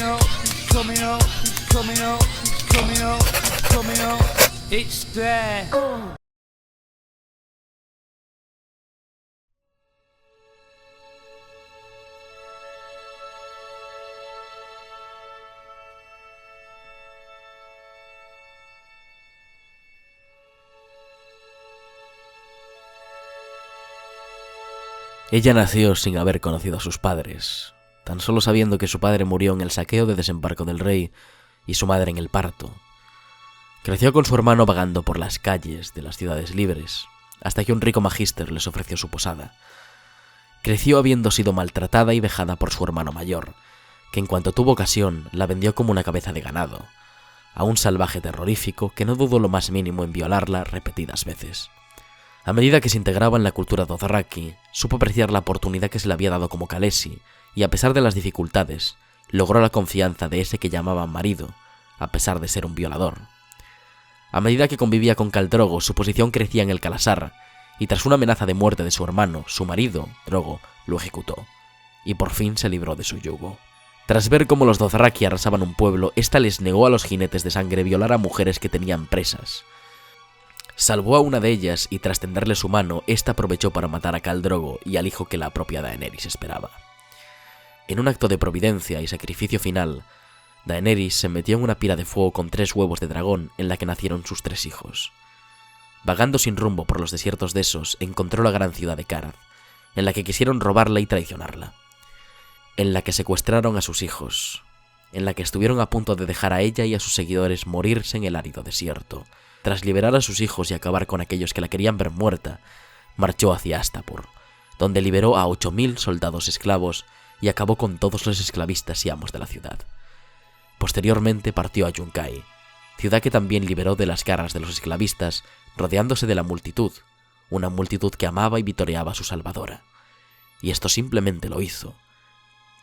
up, it's coming up, it's coming up, it's coming up, it's coming up. It's there. Ella nació sin haber conocido a sus padres, tan solo sabiendo que su padre murió en el saqueo de desembarco del rey y su madre en el parto. Creció con su hermano vagando por las calles de las ciudades libres, hasta que un rico magíster les ofreció su posada. Creció habiendo sido maltratada y vejada por su hermano mayor, que en cuanto tuvo ocasión la vendió como una cabeza de ganado, a un salvaje terrorífico que no dudó lo más mínimo en violarla repetidas veces. A medida que se integraba en la cultura dothraki, supo apreciar la oportunidad que se le había dado como Khaleesi, y a pesar de las dificultades, logró la confianza de ese que llamaban marido, a pesar de ser un violador. A medida que convivía con Khal Drogo, su posición crecía en el Khalasar, y tras una amenaza de muerte de su hermano, su marido, Drogo, lo ejecutó, y por fin se libró de su yugo. Tras ver cómo los dothraki arrasaban un pueblo, ésta les negó a los jinetes de sangre violar a mujeres que tenían presas. Salvó a una de ellas y tras tenderle su mano, ésta aprovechó para matar a Khal Drogo y al hijo que la propia Daenerys esperaba. En un acto de providencia y sacrificio final, Daenerys se metió en una pira de fuego con 3 huevos de dragón en la que nacieron sus 3 hijos. Vagando sin rumbo por los desiertos de Essos, encontró la gran ciudad de Karad, en la que quisieron robarla y traicionarla, en la que secuestraron a sus hijos, en la que estuvieron a punto de dejar a ella y a sus seguidores morirse en el árido desierto. Tras liberar a sus hijos y acabar con aquellos que la querían ver muerta, marchó hacia Astapor, donde liberó a 8000 soldados esclavos y acabó con todos los esclavistas y amos de la ciudad. Posteriormente partió a Yunkai, ciudad que también liberó de las garras de los esclavistas, rodeándose de la multitud, una multitud que amaba y vitoreaba a su salvadora. Y esto simplemente lo hizo,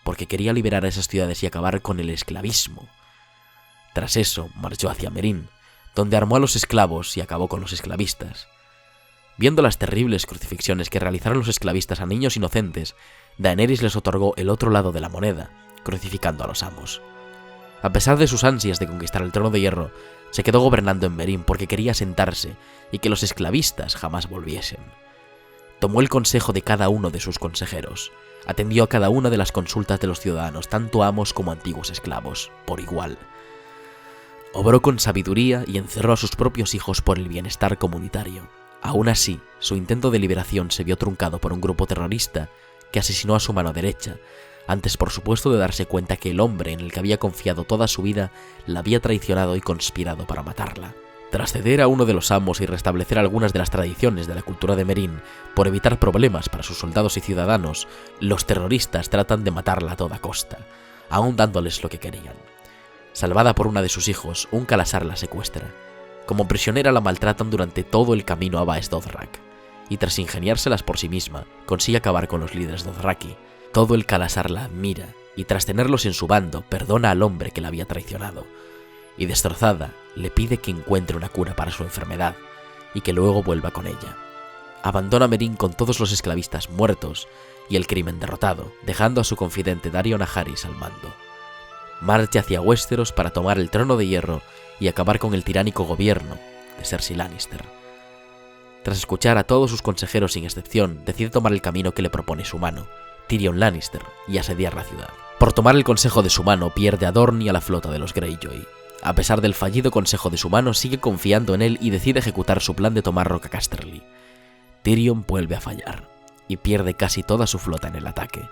porque quería liberar a esas ciudades y acabar con el esclavismo. Tras eso, marchó hacia Meereen, donde armó a los esclavos y acabó con los esclavistas. Viendo las terribles crucifixiones que realizaron los esclavistas a niños inocentes, Daenerys les otorgó el otro lado de la moneda, crucificando a los amos. A pesar de sus ansias de conquistar el trono de hierro, se quedó gobernando en Meereen porque quería sentarse y que los esclavistas jamás volviesen. Tomó el consejo de cada uno de sus consejeros, atendió a cada una de las consultas de los ciudadanos, tanto amos como antiguos esclavos, por igual. Obró con sabiduría y encerró a sus propios hijos por el bienestar comunitario. Aún así, su intento de liberación se vio truncado por un grupo terrorista que asesinó a su mano derecha, antes por supuesto de darse cuenta que el hombre en el que había confiado toda su vida la había traicionado y conspirado para matarla. Tras ceder a uno de los amos y restablecer algunas de las tradiciones de la cultura de Meereen por evitar problemas para sus soldados y ciudadanos, los terroristas tratan de matarla a toda costa, aún dándoles lo que querían. Salvada por una de sus hijos, un Khalasar la secuestra. Como prisionera la maltratan durante todo el camino a Baes Dothrak, y tras ingeniárselas por sí misma, consigue acabar con los líderes Dothraki. Todo el Khalasar la admira, y tras tenerlos en su bando, perdona al hombre que la había traicionado, y destrozada, le pide que encuentre una cura para su enfermedad, y que luego vuelva con ella. Abandona Meereen con todos los esclavistas muertos, y el crimen derrotado, dejando a su confidente Daario Naharis al mando. Marcha hacia Westeros para tomar el trono de hierro y acabar con el tiránico gobierno de Cersei Lannister. Tras escuchar a todos sus consejeros sin excepción, decide tomar el camino que le propone su mano, Tyrion Lannister, y asediar la ciudad. Por tomar el consejo de su mano, pierde a Dorne y a la flota de los Greyjoy. A pesar del fallido consejo de su mano, sigue confiando en él y decide ejecutar su plan de tomar Roca Casterly. Tyrion vuelve a fallar, y pierde casi toda su flota en el ataque,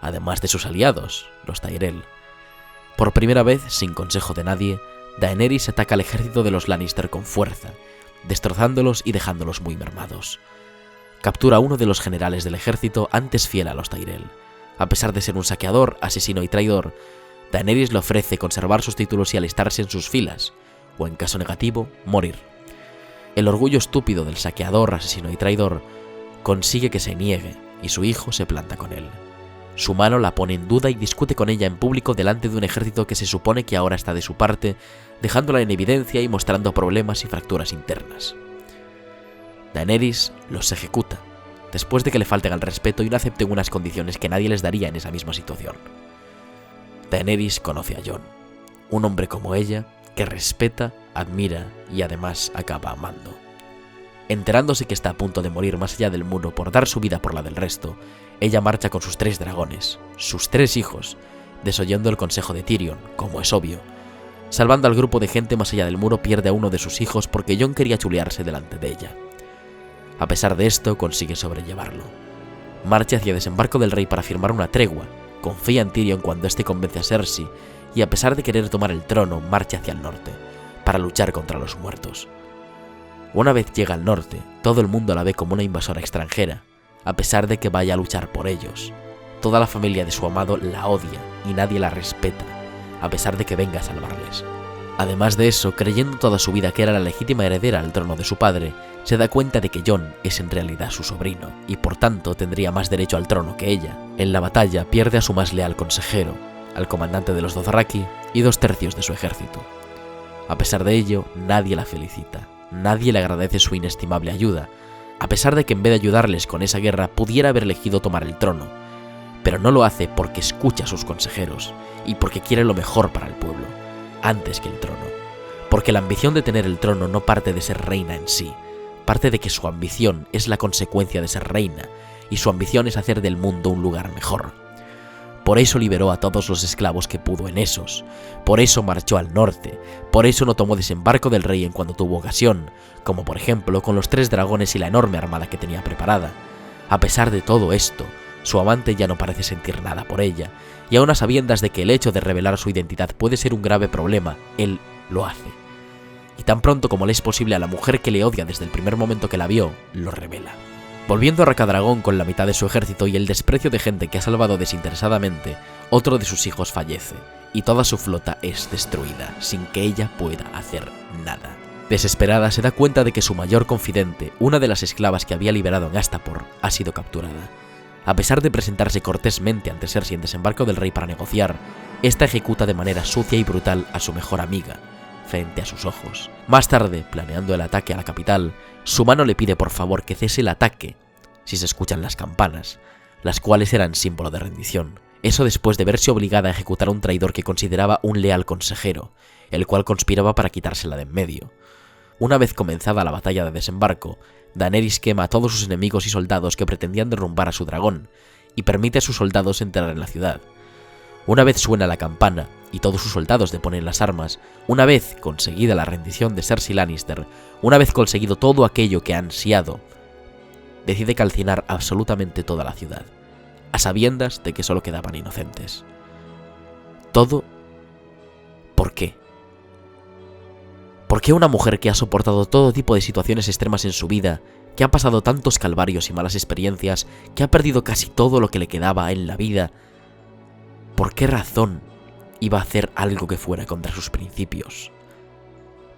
además de sus aliados, los Tyrell. Por primera vez, sin consejo de nadie, Daenerys ataca al ejército de los Lannister con fuerza, destrozándolos y dejándolos muy mermados. Captura a uno de los generales del ejército antes fiel a los Tyrell. A pesar de ser un saqueador, asesino y traidor, Daenerys le ofrece conservar sus títulos y alistarse en sus filas, o en caso negativo, morir. El orgullo estúpido del saqueador, asesino y traidor consigue que se niegue, y su hijo se planta con él. Su mano la pone en duda y discute con ella en público delante de un ejército que se supone que ahora está de su parte, dejándola en evidencia y mostrando problemas y fracturas internas. Daenerys los ejecuta, después de que le falten al respeto y no acepten unas condiciones que nadie les daría en esa misma situación. Daenerys conoce a Jon, un hombre como ella que respeta, admira y además acaba amando. Enterándose que está a punto de morir más allá del muro por dar su vida por la del resto, ella marcha con sus 3 dragones, sus 3 hijos, desoyendo el consejo de Tyrion, como es obvio. Salvando al grupo de gente más allá del muro, pierde a uno de sus hijos porque Jon quería chulearse delante de ella. A pesar de esto, consigue sobrellevarlo. Marcha hacia Desembarco del Rey para firmar una tregua, confía en Tyrion cuando éste convence a Cersei, y a pesar de querer tomar el trono, marcha hacia el norte, para luchar contra los muertos. Una vez llega al norte, todo el mundo la ve como una invasora extranjera, a pesar de que vaya a luchar por ellos. Toda la familia de su amado la odia y nadie la respeta, a pesar de que venga a salvarles. Además de eso, creyendo toda su vida que era la legítima heredera al trono de su padre, se da cuenta de que Jon es en realidad su sobrino, y por tanto tendría más derecho al trono que ella. En la batalla pierde a su más leal consejero, al comandante de los Dothraki y 2/3 de su ejército. A pesar de ello, nadie la felicita, nadie le agradece su inestimable ayuda, a pesar de que en vez de ayudarles con esa guerra pudiera haber elegido tomar el trono, pero no lo hace porque escucha a sus consejeros y porque quiere lo mejor para el pueblo, antes que el trono, porque la ambición de tener el trono no parte de ser reina en sí, parte de que su ambición es la consecuencia de ser reina, y su ambición es hacer del mundo un lugar mejor. Por eso liberó a todos los esclavos que pudo en Essos, por eso marchó al norte, por eso no tomó Desembarco del Rey en cuando tuvo ocasión, como por ejemplo con los 3 dragones y la enorme armada que tenía preparada. A pesar de todo esto, su amante ya no parece sentir nada por ella, y aun a sabiendas de que el hecho de revelar su identidad puede ser un grave problema, él lo hace. Y tan pronto como le es posible a la mujer que le odia desde el primer momento que la vio, lo revela. Volviendo a Rocadragón con la mitad de su ejército y el desprecio de gente que ha salvado desinteresadamente, otro de sus hijos fallece, y toda su flota es destruida, sin que ella pueda hacer nada. Desesperada, se da cuenta de que su mayor confidente, una de las esclavas que había liberado en Astapor, ha sido capturada. A pesar de presentarse cortésmente ante Cersei en Desembarco del Rey para negociar, esta ejecuta de manera sucia y brutal a su mejor amiga, frente a sus ojos. Más tarde, planeando el ataque a la capital, su mano le pide por favor que cese el ataque, si se escuchan las campanas, las cuales eran símbolo de rendición. Eso después de verse obligada a ejecutar a un traidor que consideraba un leal consejero, el cual conspiraba para quitársela de en medio. Una vez comenzada la batalla de desembarco, Daenerys quema a todos sus enemigos y soldados que pretendían derrumbar a su dragón, y permite a sus soldados entrar en la ciudad. Una vez suena la campana y todos sus soldados deponen las armas, una vez conseguida la rendición de Cersei Lannister, una vez conseguido todo aquello que ha ansiado, decide calcinar absolutamente toda la ciudad, a sabiendas de que solo quedaban inocentes. Todo, ¿por qué? ¿Por qué una mujer que ha soportado todo tipo de situaciones extremas en su vida, que ha pasado tantos calvarios y malas experiencias, que ha perdido casi todo lo que le quedaba en la vida, por qué razón iba a hacer algo que fuera contra sus principios?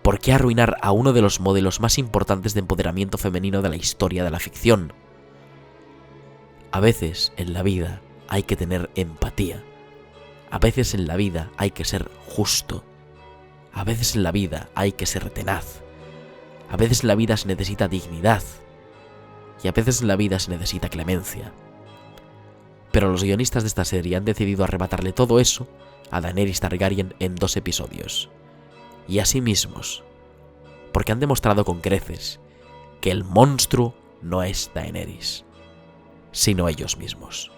¿Por qué arruinar a uno de los modelos más importantes de empoderamiento femenino de la historia de la ficción? A veces en la vida hay que tener empatía. A veces en la vida hay que ser justo. A veces en la vida hay que ser tenaz. A veces en la vida se necesita dignidad. Y a veces en la vida se necesita clemencia. Pero los guionistas de esta serie han decidido arrebatarle todo eso a Daenerys Targaryen en 2 episodios. Y a sí mismos. Porque han demostrado con creces que el monstruo no es Daenerys, sino ellos mismos.